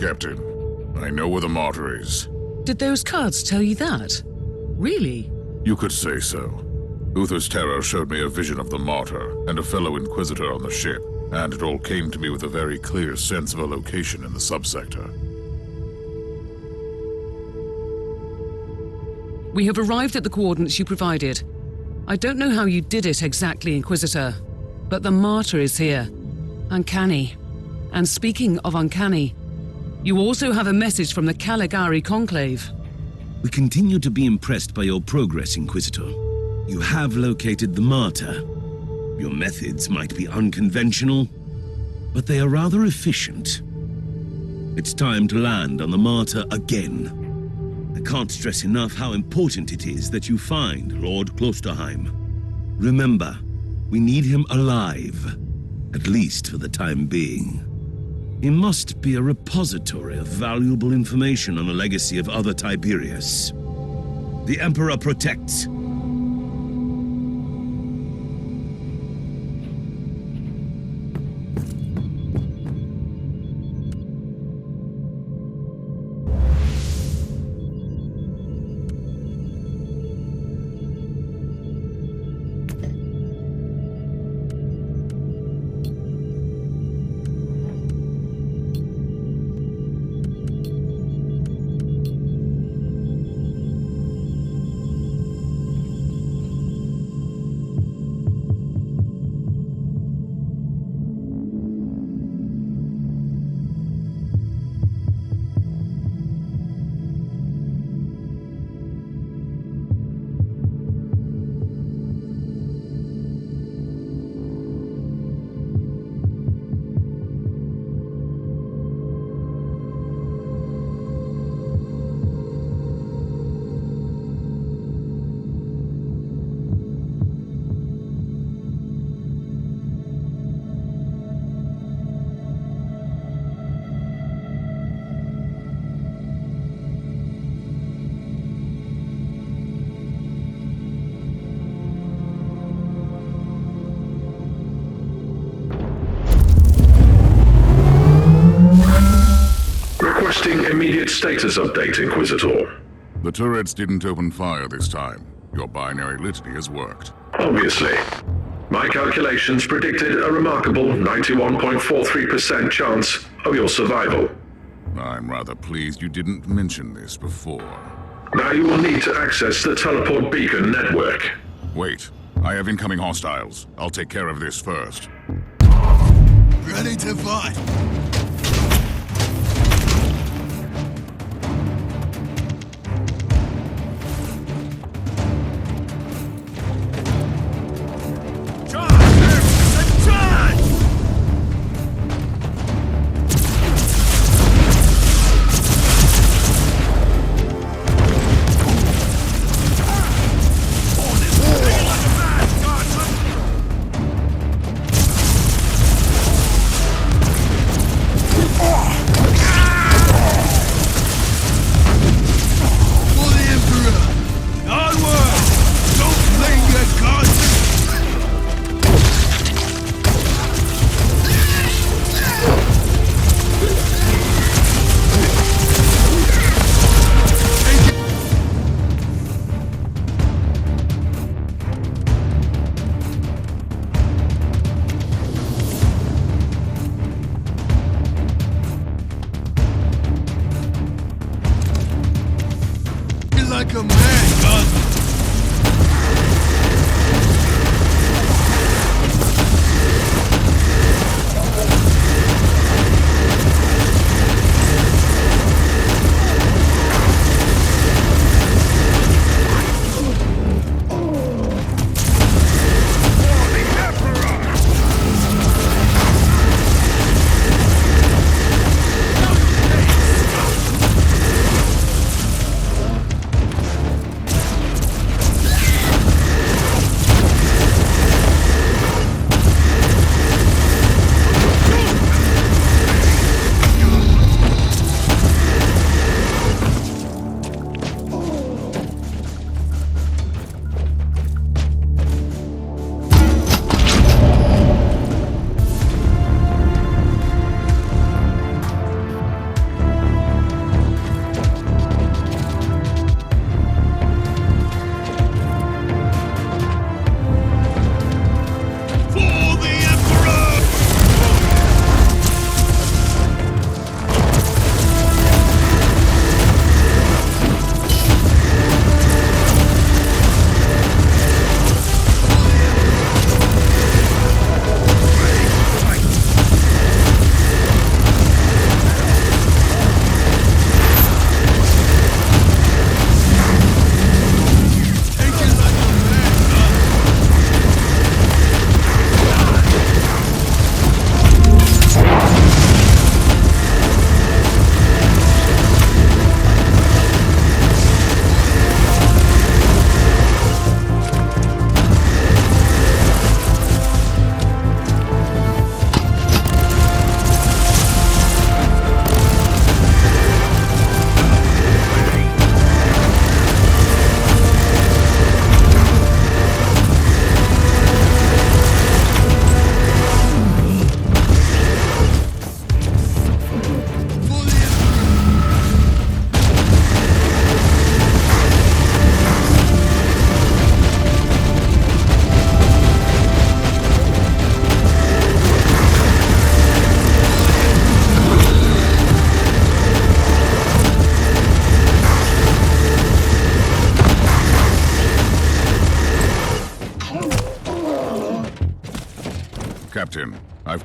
Captain, I know where the Martyr is. Did those cards tell you that? Really? You could say so. Uther's terror showed me a vision of the Martyr and a fellow Inquisitor on the ship, and it all came to me with a very clear sense of a location in the subsector. We have arrived at the coordinates you provided. I don't know how you did it exactly, Inquisitor, but the Martyr is here. Uncanny. And speaking of uncanny, you also have a message from the Caligari Conclave. We continue to be impressed by your progress, Inquisitor. You have located the Martyr. Your methods might be unconventional, but they are rather efficient. It's time to land on the Martyr again. I can't stress enough how important it is that you find Lord Klosterheim. Remember, we need him alive, at least for the time being. He must be a repository of valuable information on the legacy of other Tiberius. The Emperor protects. Requesting immediate status update, Inquisitor. The turrets didn't open fire this time. Your binary litany has worked. Obviously. My calculations predicted a remarkable 91.43% chance of your survival. I'm rather pleased you didn't mention this before. Now you will need to access the teleport beacon network. Wait, I have incoming hostiles. I'll take care of this first. Ready to fight!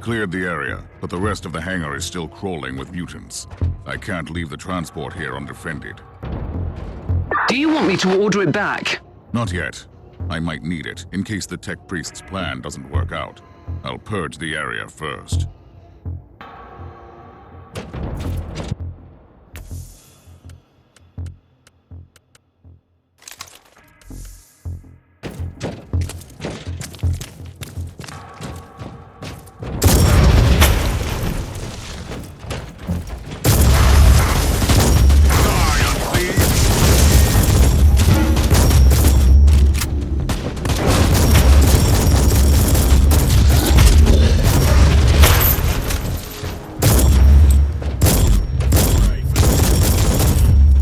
cleared the area, but the rest of the hangar is still crawling with mutants. I can't leave the transport here undefended. Do you want me to order it back? Not yet. I might need it, in case the Tech Priest's plan doesn't work out. I'll purge the area first.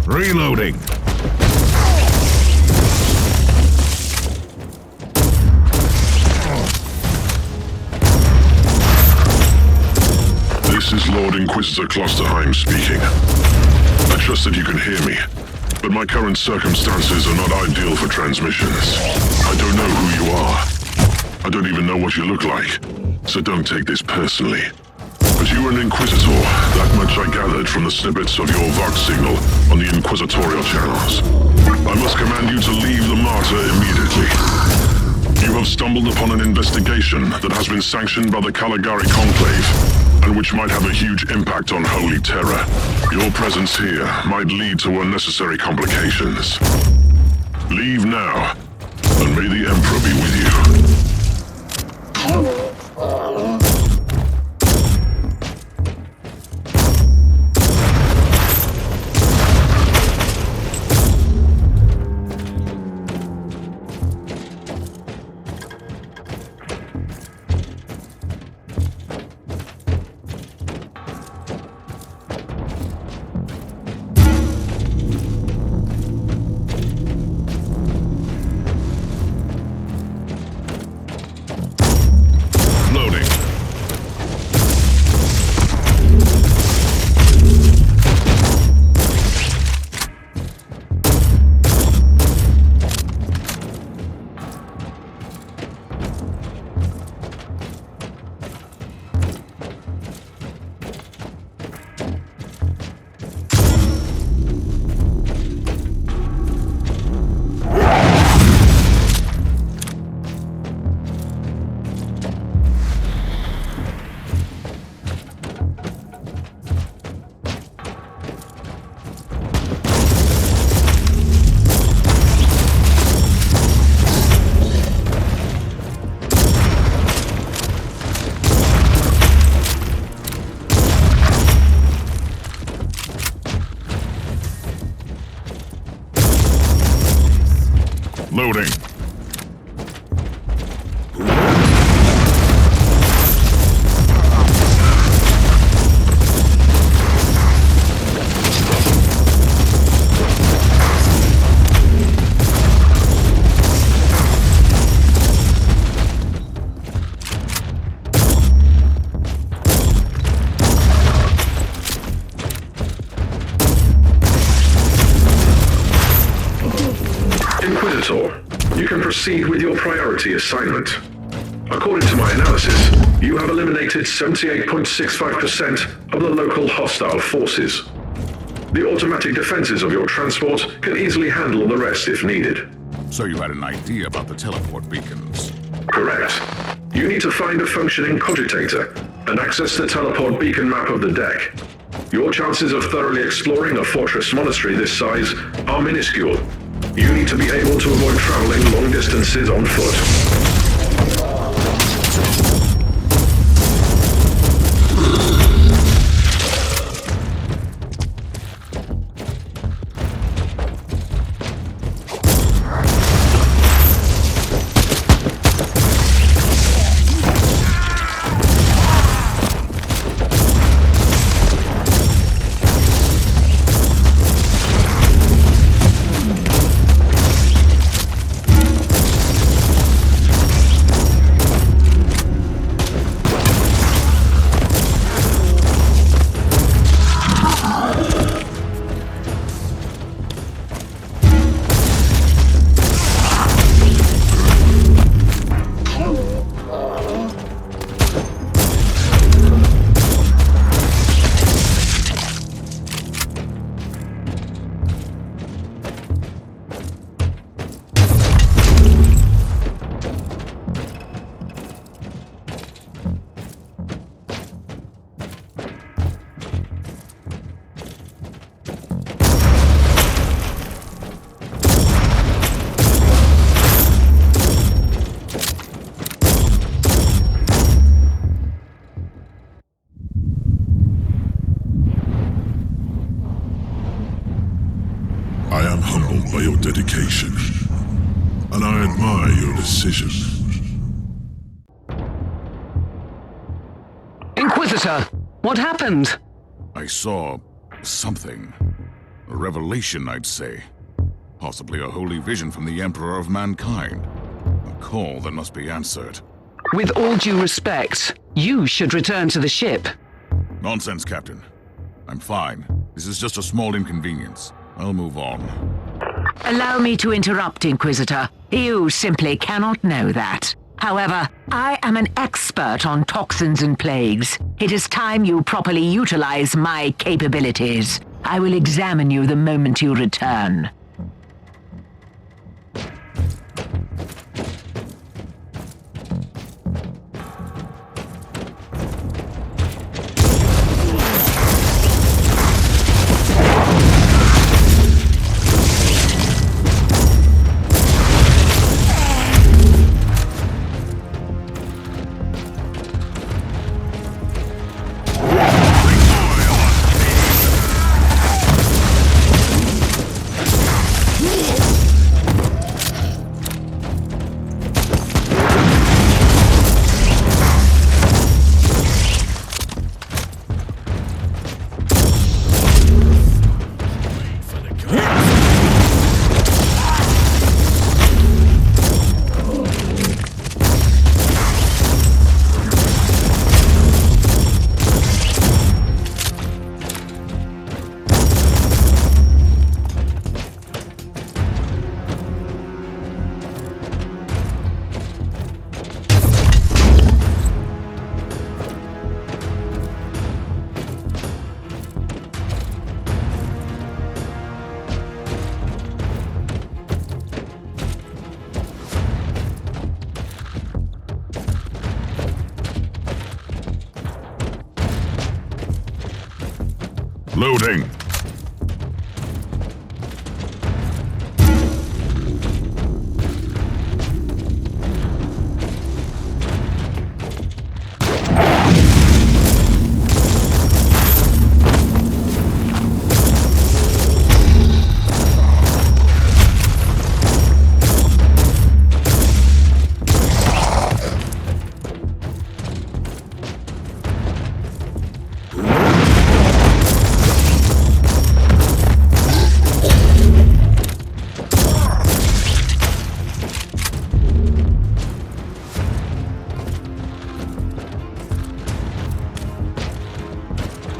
Reloading. This is Lord Inquisitor Klosterheim speaking. I trust that you can hear me, but my current circumstances are not ideal for transmissions. I don't know who you are. I don't even know what you look like, so don't take this personally. But you were an Inquisitor, that much I gathered from the snippets of your Vox signal on the Inquisitorial channels. I must command you to leave the Martyr immediately. You have stumbled upon an investigation that has been sanctioned by the Caligari Conclave, and which might have a huge impact on Holy Terror. Your presence here might lead to unnecessary complications. Leave now, and may the Emperor be with you. Loading. Inquisitor, you can proceed with your priority assignment. According to my analysis, you have eliminated 78.65% of the local hostile forces. The automatic defenses of your transport can easily handle the rest if needed. So you had an idea about the teleport beacons? Correct. You need to find a functioning cogitator and access the teleport beacon map of the deck. Your chances of thoroughly exploring a fortress monastery this size are minuscule. You need to be able to avoid traveling long distances on foot. dedication. And I admire your decision. Inquisitor, what happened? I saw something. A revelation, I'd say. Possibly a holy vision from the Emperor of Mankind. A call that must be answered. With all due respect, you should return to the ship. Nonsense, Captain. I'm fine. This is just a small inconvenience. I'll move on. Allow me to interrupt, Inquisitor. You simply cannot know that. However, I am an expert on toxins and plagues. It is time you properly utilize my capabilities. I will examine you the moment you return. Loading!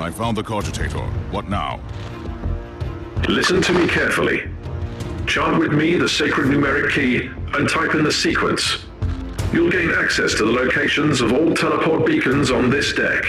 I found the cogitator. What now? Listen to me carefully. Chant with me the sacred numeric key and type in the sequence. You'll gain access to the locations of all teleport beacons on this deck.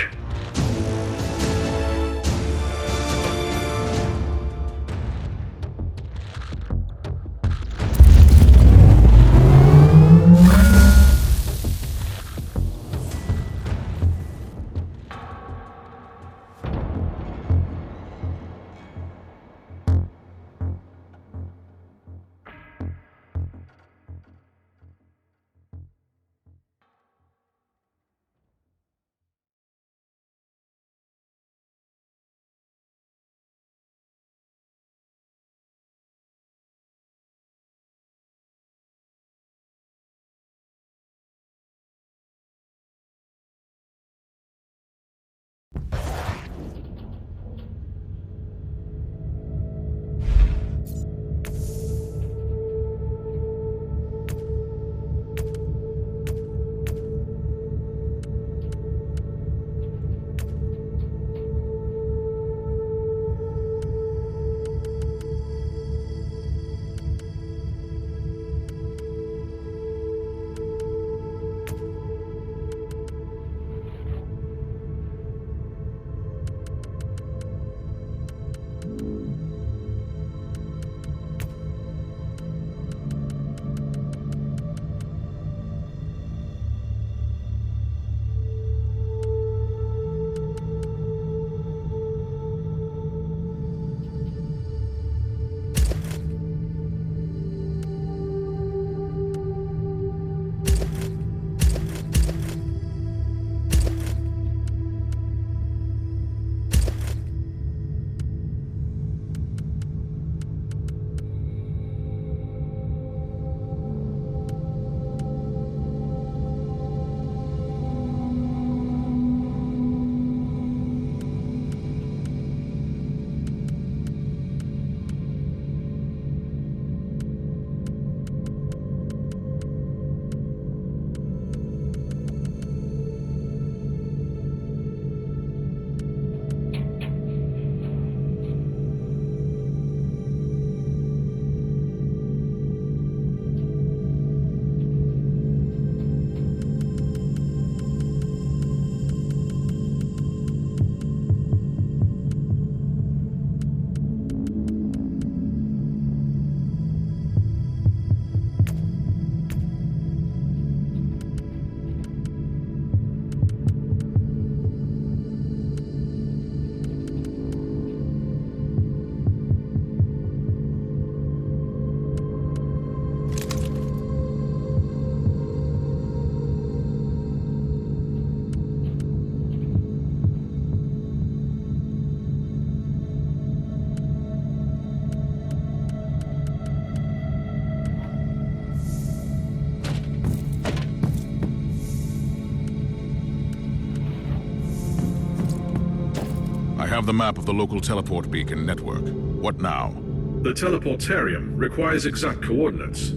I have the map of the local teleport beacon network. What now? The teleportarium requires exact coordinates.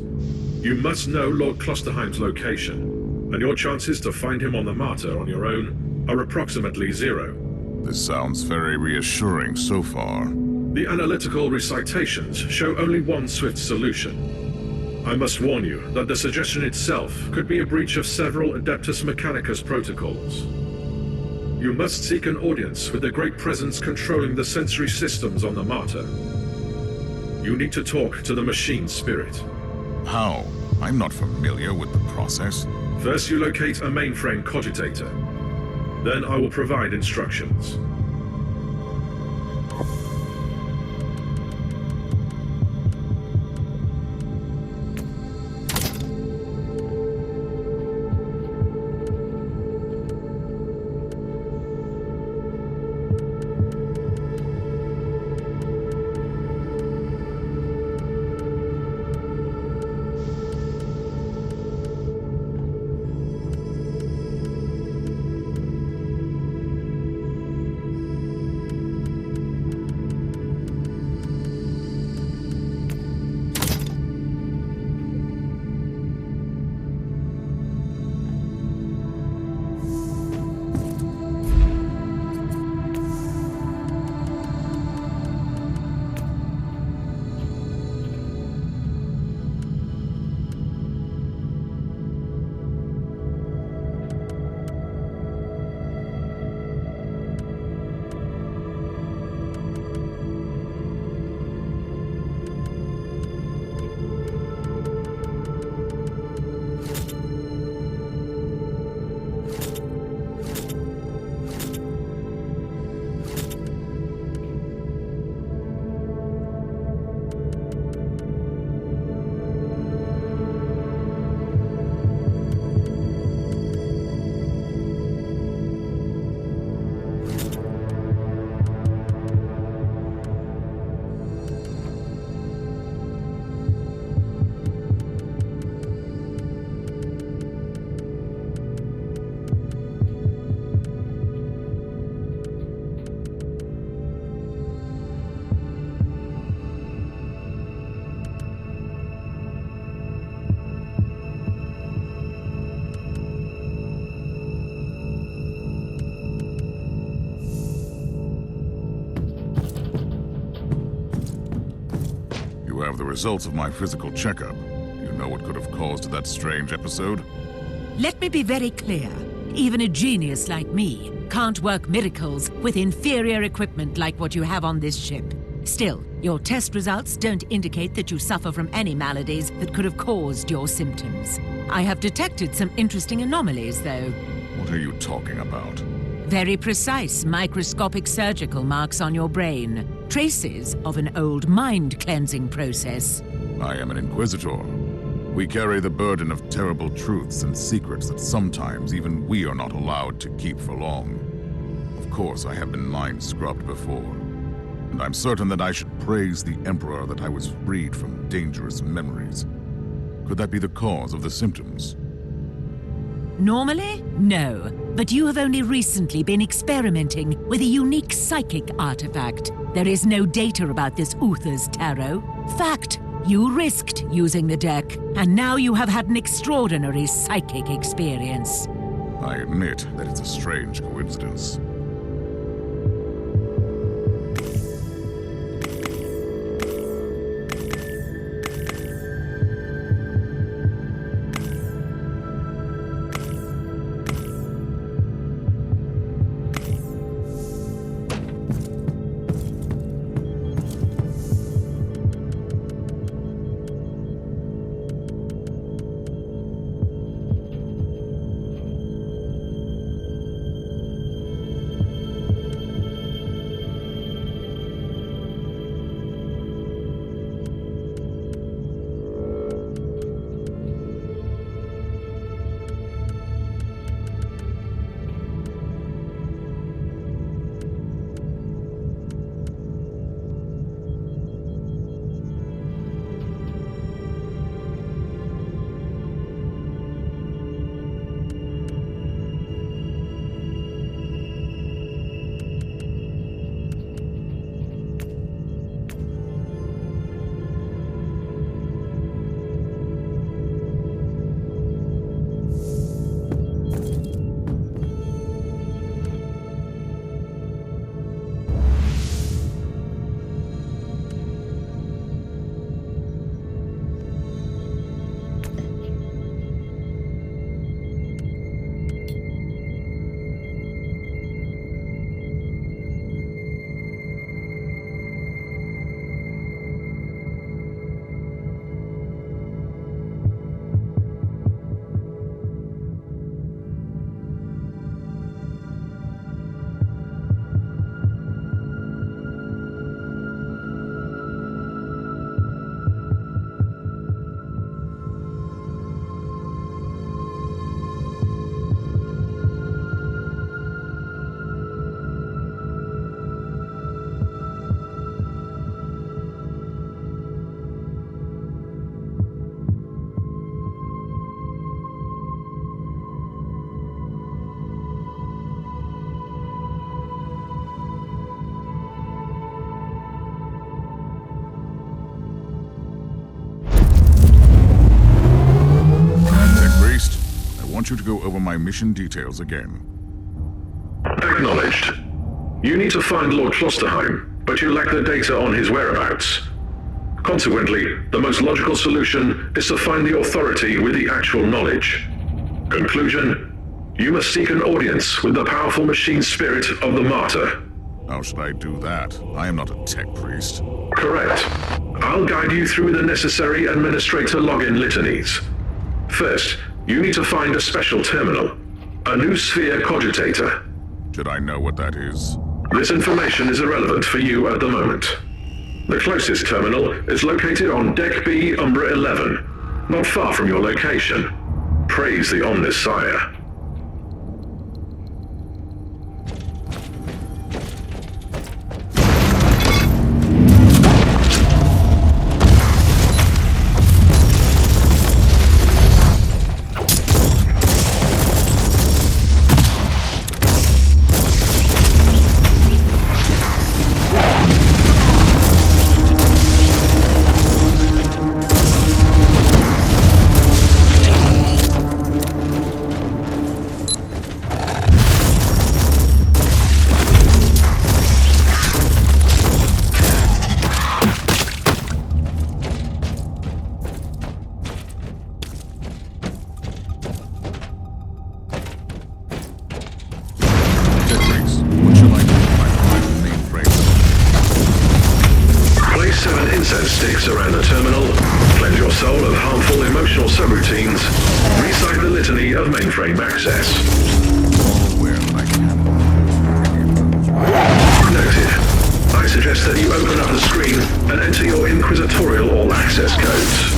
You must know Lord Klosterheim's location, and your chances to find him on the Martyr on your own are approximately 0. This sounds very reassuring so far. The analytical recitations show only one swift solution. I must warn you that the suggestion itself could be a breach of several Adeptus Mechanicus protocols. You must seek an audience with the Great Presence controlling the sensory systems on the Martyr. You need to talk to the machine spirit. How? I'm not familiar with the process. First you locate a mainframe cogitator. Then I will provide instructions. You have the results of my physical checkup. You know what could have caused that strange episode? Let me be very clear. Even a genius like me can't work miracles with inferior equipment like what you have on this ship. Still, your test results don't indicate that you suffer from any maladies that could have caused your symptoms. I have detected some interesting anomalies, though. What are you talking about? Very precise microscopic surgical marks on your brain. Traces of an old mind-cleansing process. I am an Inquisitor. We carry the burden of terrible truths and secrets that sometimes even we are not allowed to keep for long. Of course, I have been mind-scrubbed before. And I'm certain that I should praise the Emperor that I was freed from dangerous memories. Could that be the cause of the symptoms? Normally, no. But you have only recently been experimenting with a unique psychic artifact. There is no data about this Uther's tarot. Fact, you risked using the deck, and now you have had an extraordinary psychic experience. I admit that it's a strange coincidence. want you to go over my mission details again. Acknowledged. You need to find Lord Klosterheim, but you lack the data on his whereabouts. Consequently, the most logical solution is to find the authority with the actual knowledge. Conclusion: you must seek an audience with the powerful machine spirit of the Martyr. How should I do that? I am not a tech priest. Correct. I'll guide you through the necessary administrator login litanies. First, you need to find a special terminal, a new sphere cogitator. Should I know what that is? This information is irrelevant for you at the moment. The closest terminal is located on Deck B, Umbra 11, not far from your location. Praise the Omnissiah. Sticks around the terminal, cleanse your soul of harmful emotional subroutines, recite the litany of mainframe access. Noted. I suggest that you open up the screen and enter your Inquisitorial all-access codes.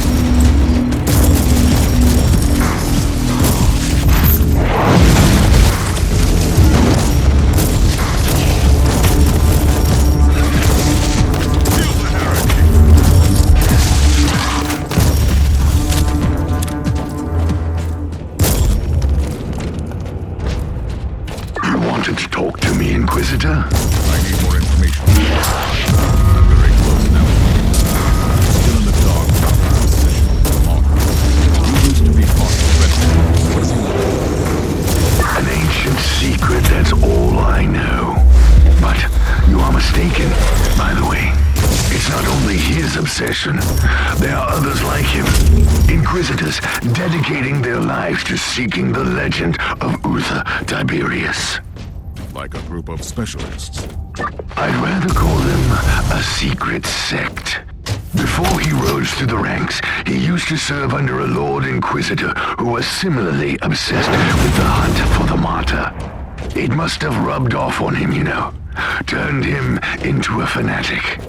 Inquisitor? I need more information. I'm very close now. Still in the dark about the position of the Martyr. He used to be part of the rest. What is he like? An ancient secret, that's all I know. But you are mistaken, by the way. It's not only his obsession. There are others like him. Inquisitors dedicating their lives to seeking the legend of Uther Tiberius. Like a group of specialists. I'd rather call them a secret sect. Before he rose through the ranks, he used to serve under a Lord Inquisitor who was similarly obsessed with the hunt for the Martyr. It must have rubbed off on him, you know. Turned him into a fanatic.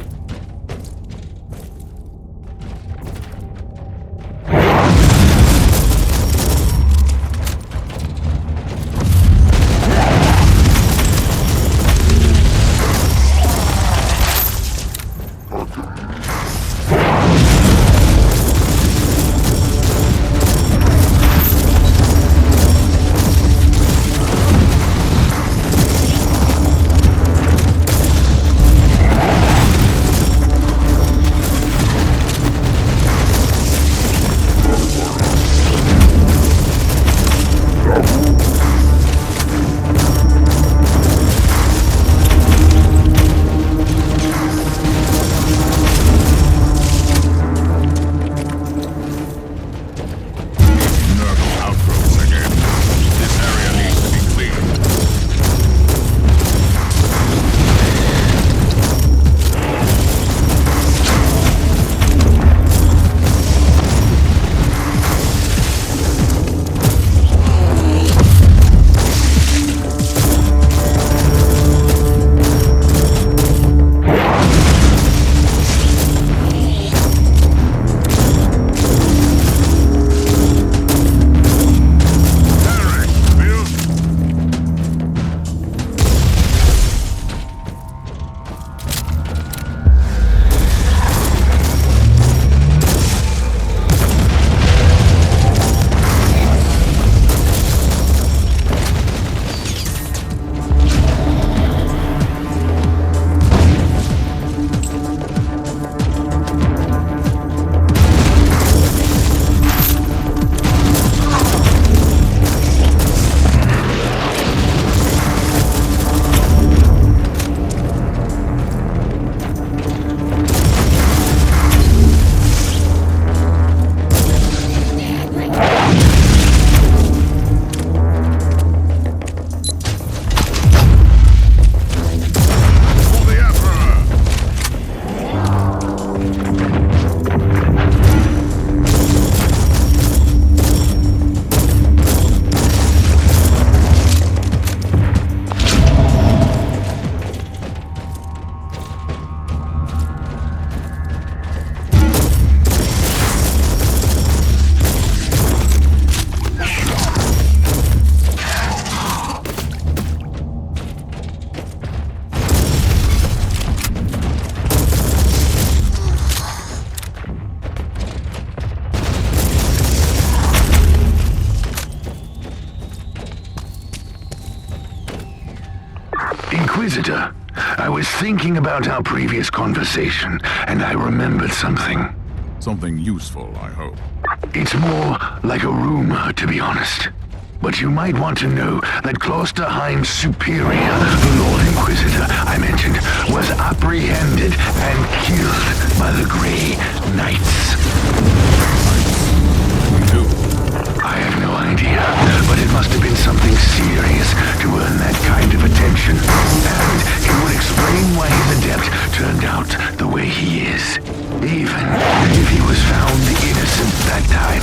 Inquisitor, I was thinking about our previous conversation, and I remembered something. Something useful, I hope. It's more like a rumor, to be honest. But you might want to know that Klosterheim's superior, the Lord Inquisitor I mentioned, was apprehended and killed by the Grey Knights. Who? I have no idea, but it must have been something serious to earn that kind of attention. And it would explain why his adept turned out the way he is. Even if he was found innocent that time.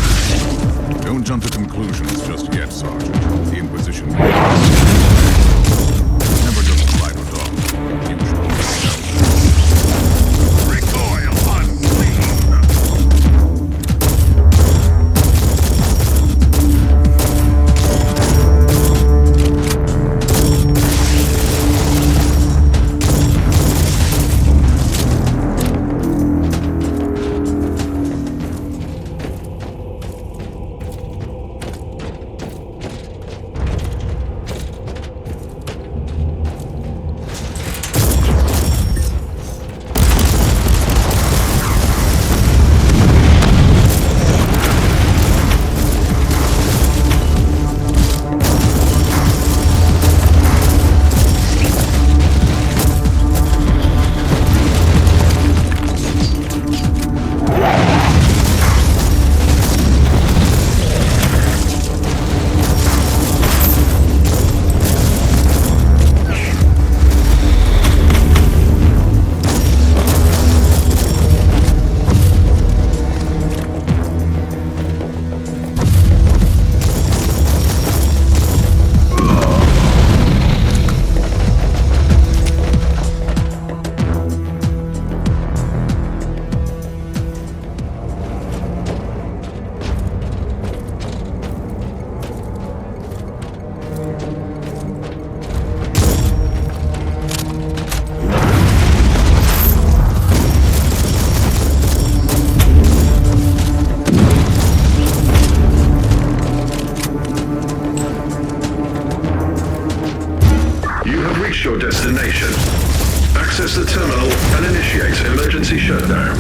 Don't jump to conclusions just yet, Sergeant. The Inquisition never does right or wrong. Usually. Recoil unclean! Your destination. Access the terminal and initiate emergency shutdown.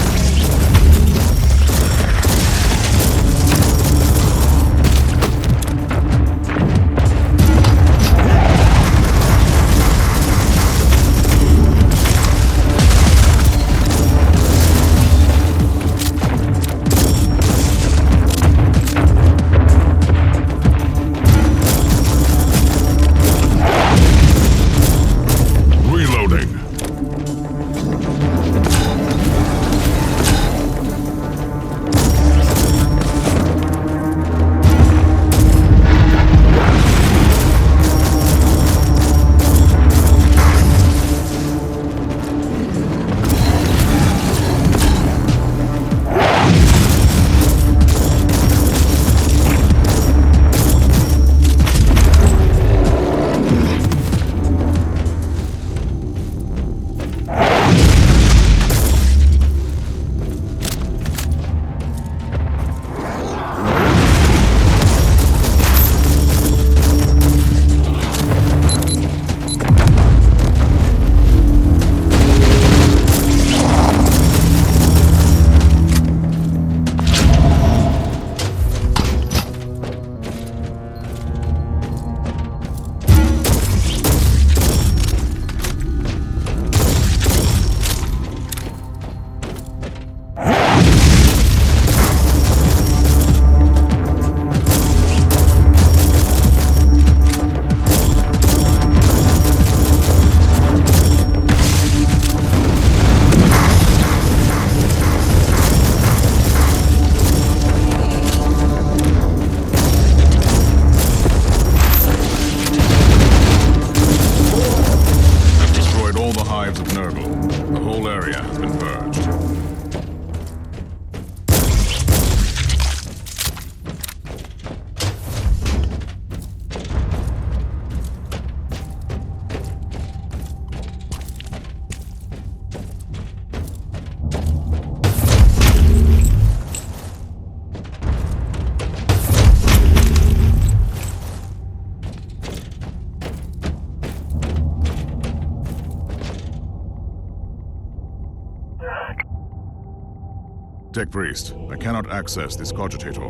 Tech Priest, I cannot access this cogitator.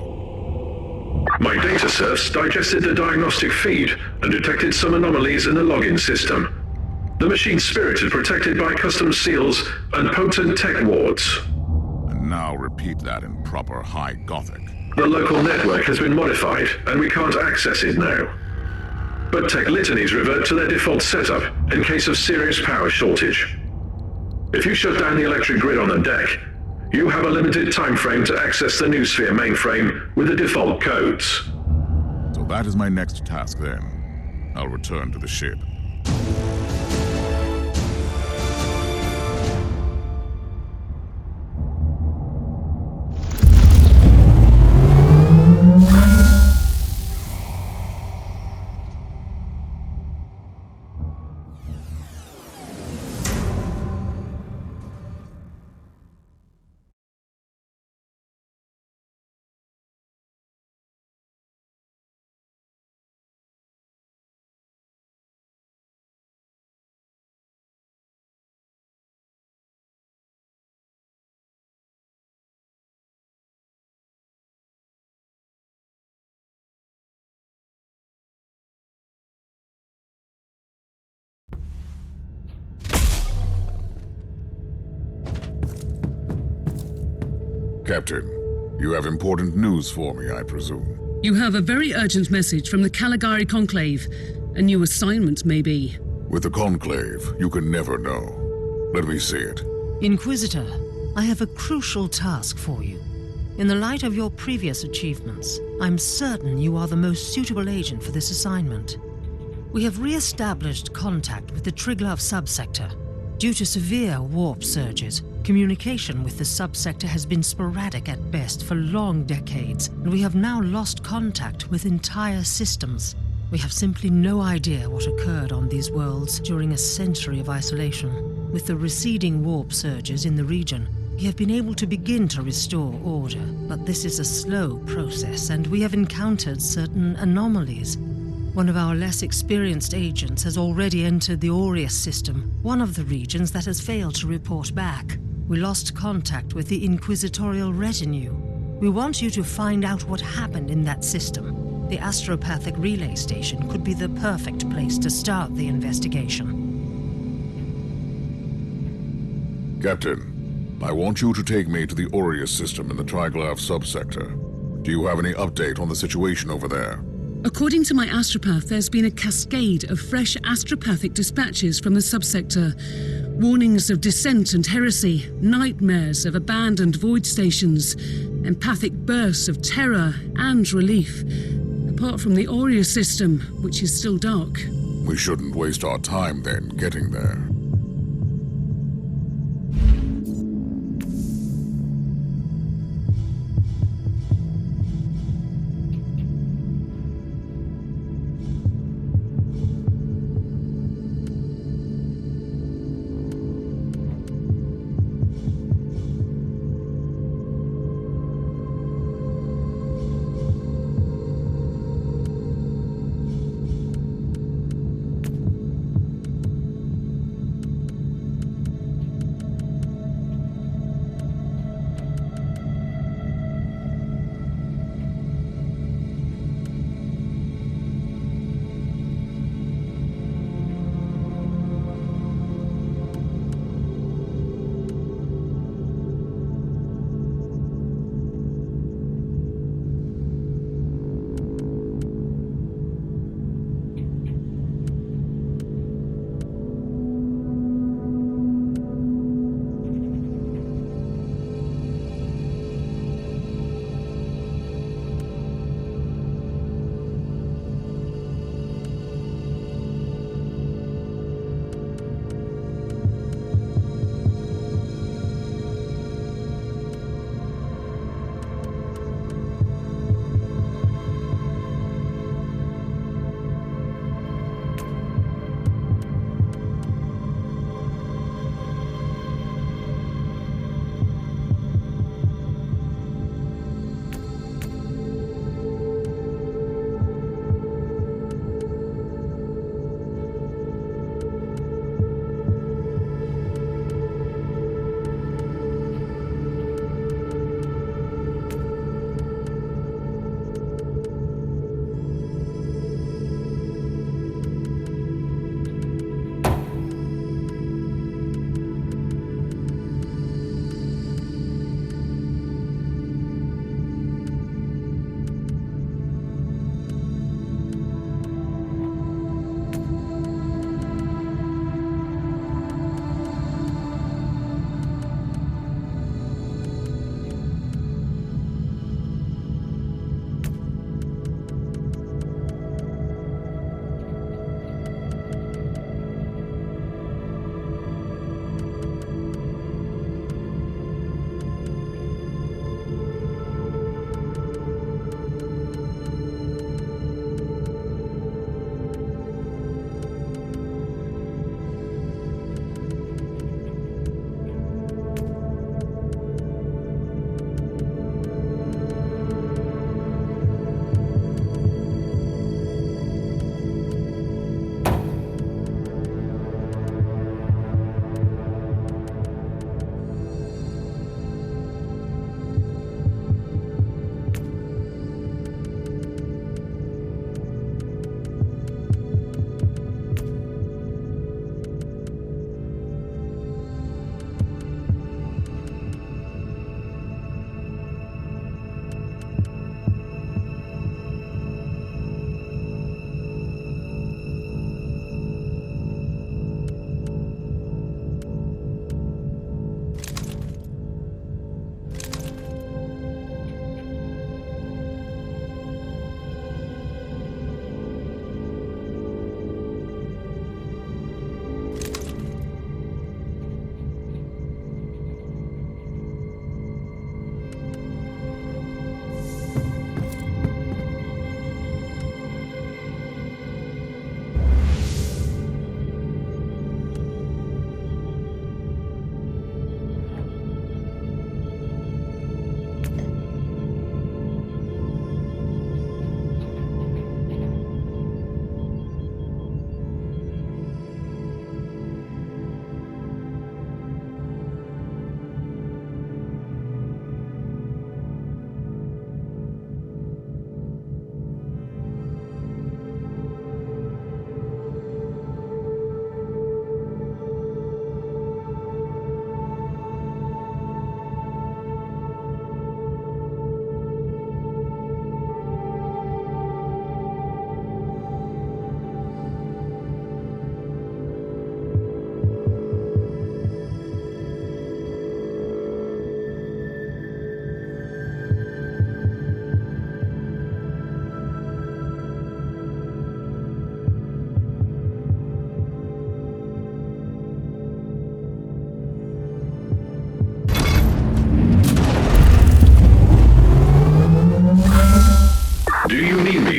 My data serfs digested the diagnostic feed and detected some anomalies in the login system. The machine's spirit is protected by custom seals and potent tech wards. And now repeat that in proper High Gothic. The local network has been modified, and we can't access it now. But tech litanies revert to their default setup in case of serious power shortage. If you shut down the electric grid on the deck, you have a limited time frame to access the Noosphere mainframe with the default codes. So that is my next task then. I'll return to the ship. Captain, you have important news for me, I presume. You have a very urgent message from the Caligari Conclave. A new assignment, maybe. With the Conclave, you can never know. Let me see it. Inquisitor, I have a crucial task for you. In the light of your previous achievements, I'm certain you are the most suitable agent for this assignment. We have re-established contact with the Triglav subsector. Due to severe warp surges, communication with the subsector has been sporadic at best for long decades, and we have now lost contact with entire systems. We have simply no idea what occurred on these worlds during a century of isolation. With the receding warp surges in the region, we have been able to begin to restore order, but this is a slow process, and we have encountered certain anomalies. One of our less experienced agents has already entered the Aureus system, one of the regions that has failed to report back. We lost contact with the Inquisitorial retinue. We want you to find out what happened in that system. The astropathic relay station could be the perfect place to start the investigation. Captain, I want you to take me to the Aureus system in the Triglav subsector. Do you have any update on the situation over there? According to my astropath, there's been a cascade of fresh astropathic dispatches from the subsector. Warnings of dissent and heresy, nightmares of abandoned void stations, empathic bursts of terror and relief. Apart from the Aureus system, which is still dark. We shouldn't waste our time then getting there.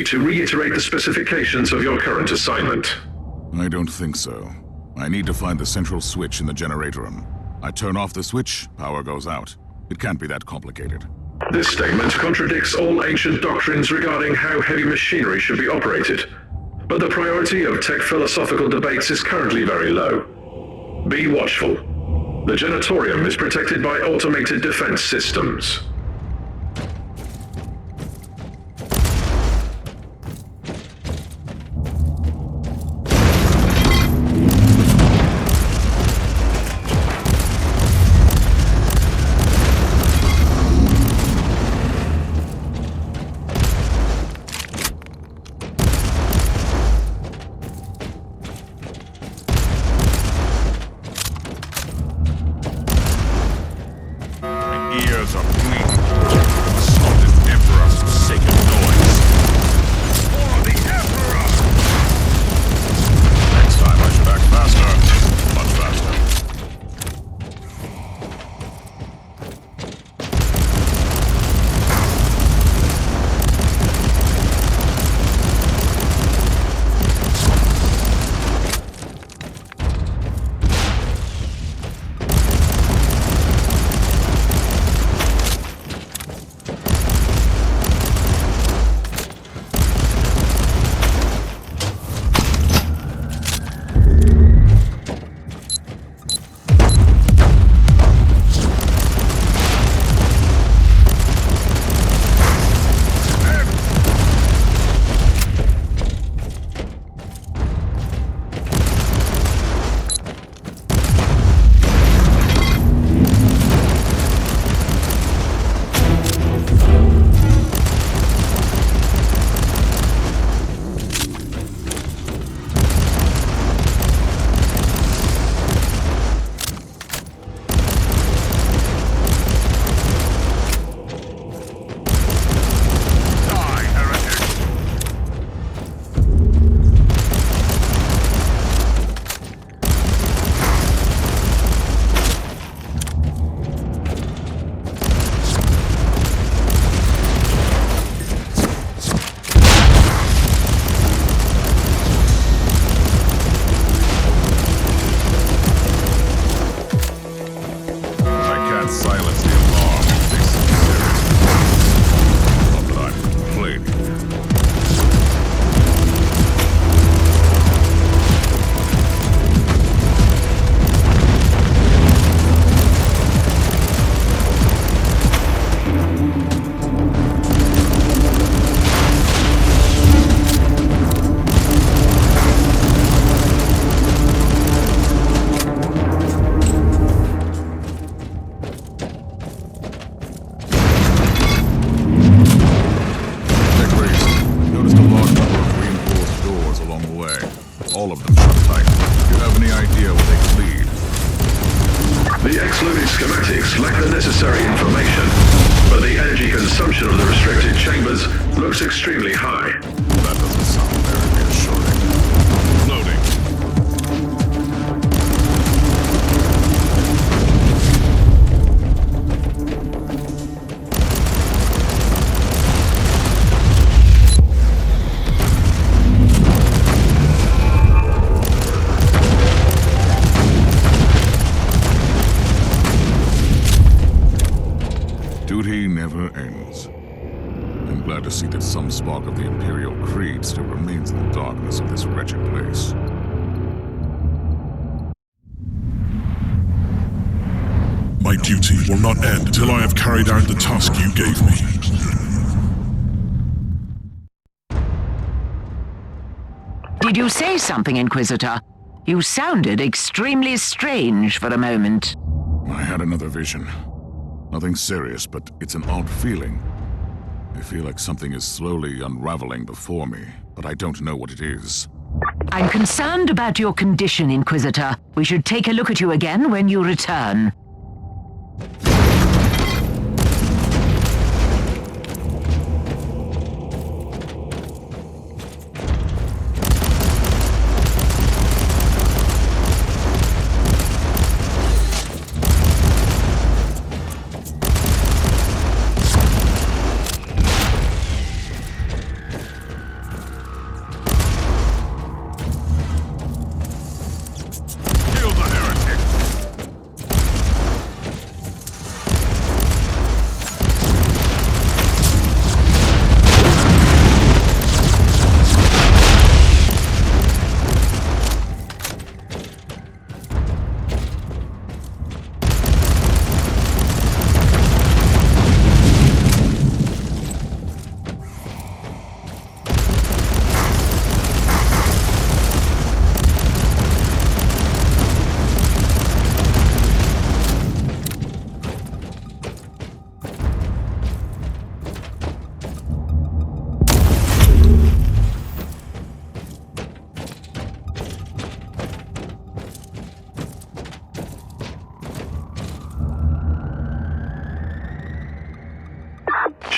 to reiterate the specifications of your current assignment? I don't think so. I need to find the central switch in the generator room. I turn off the switch, power goes out. It can't be that complicated. This statement contradicts all ancient doctrines regarding how heavy machinery should be operated. But the priority of tech philosophical debates is currently very low. Be watchful. The Genitorium is protected by automated defense systems. Ears are bleeding. Stop this Emperor's forsaken noise. For the Emperor! Next time I should act faster. Much faster. Silence the alarm. This is serious. Not that I'm complaining. All of them shut tight. Do you have any idea where they could lead? The X-loaded schematics lack the necessary information, but the energy consumption of the restricted chambers looks extremely high. That doesn't sound very reassuring. Loading. Duty never ends. I'm glad to see that some spark of the Imperial Creed still remains in the darkness of this wretched place. My duty will not end till I have carried out the task you gave me. Did you say something, Inquisitor? You sounded extremely strange for a moment. I had another vision. Nothing serious, but it's an odd feeling. I feel like something is slowly unraveling before me, but I don't know what it is. I'm concerned about your condition, Inquisitor. We should take a look at you again when you return.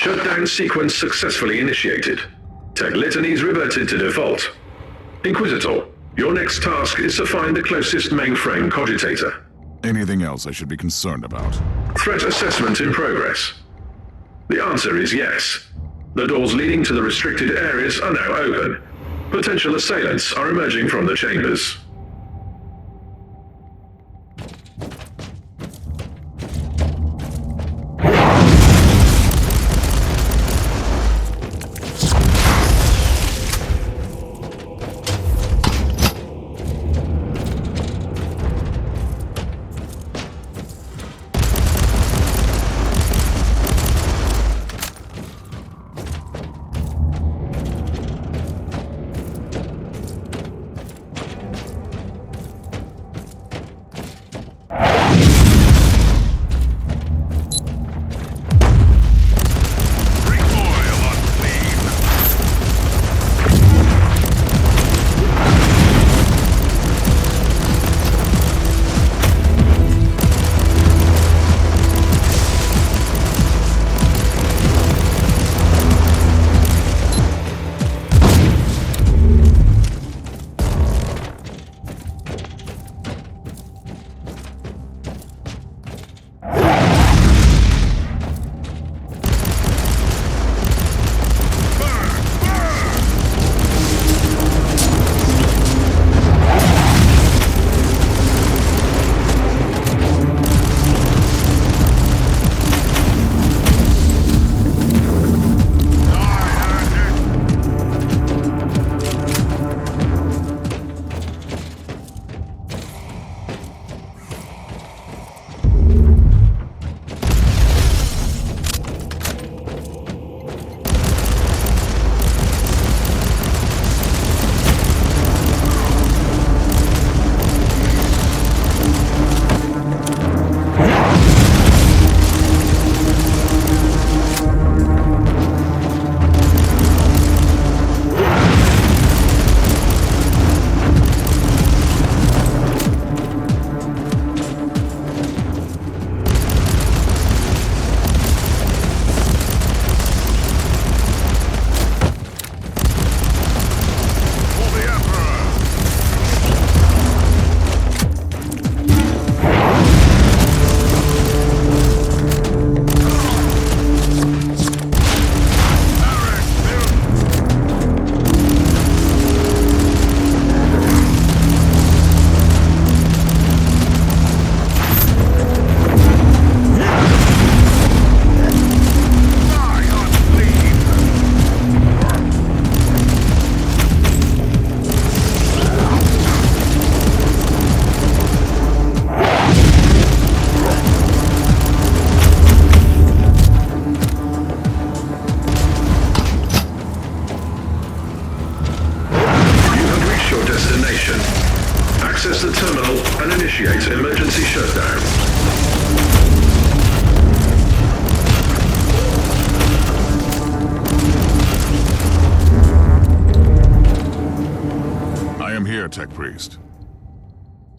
Shutdown sequence successfully initiated. Tech litanies reverted to default. Inquisitor, your next task is to find the closest mainframe cogitator. Anything else I should be concerned about? Threat assessment in progress. The answer is yes. The doors leading to the restricted areas are now open. Potential assailants are emerging from the chambers. Access the terminal and initiate emergency shutdown. I am here, Tech Priest.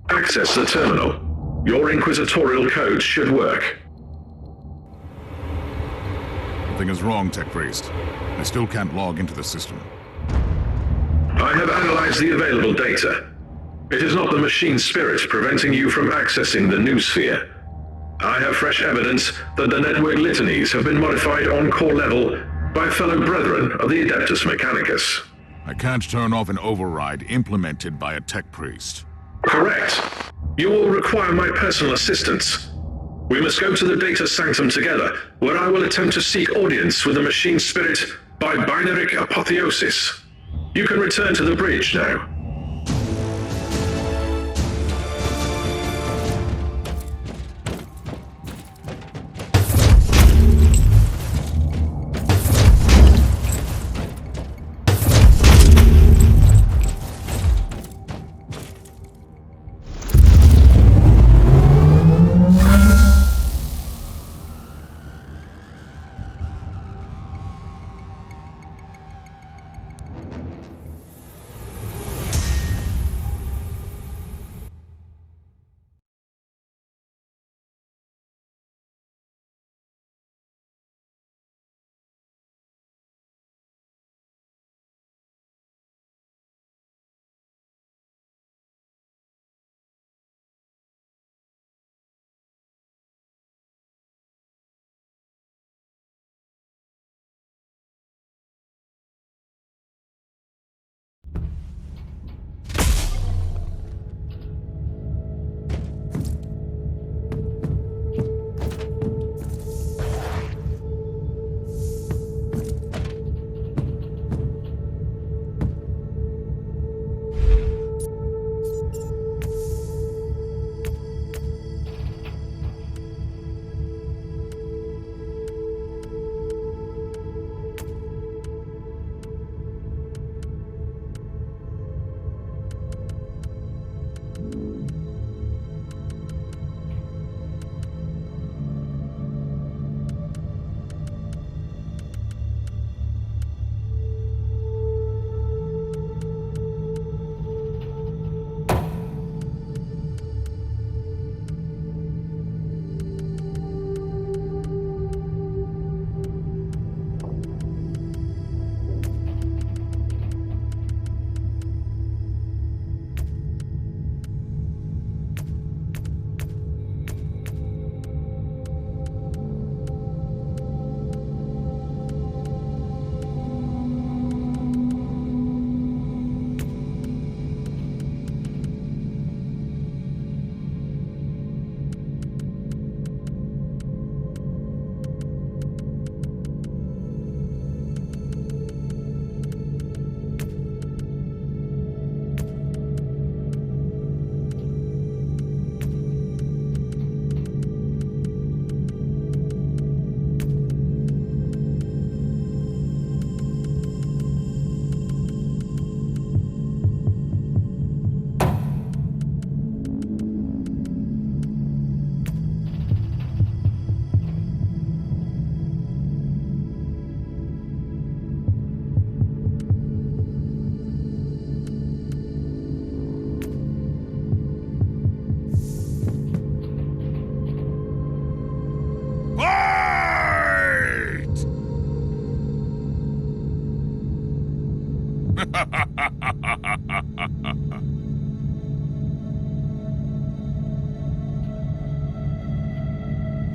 Access the terminal. Your inquisitorial codes should work. Something is wrong, Tech Priest. I still can't log into the system. I have analyzed the available data. It is not the machine spirit preventing you from accessing the noosphere. I have fresh evidence that the network litanies have been modified on core level by fellow brethren of the Adeptus Mechanicus. I can't turn off an override implemented by a Tech Priest. Correct. You will require my personal assistance. We must go to the data sanctum together, where I will attempt to seek audience with the machine spirit by binaric apotheosis. You can return to the bridge now.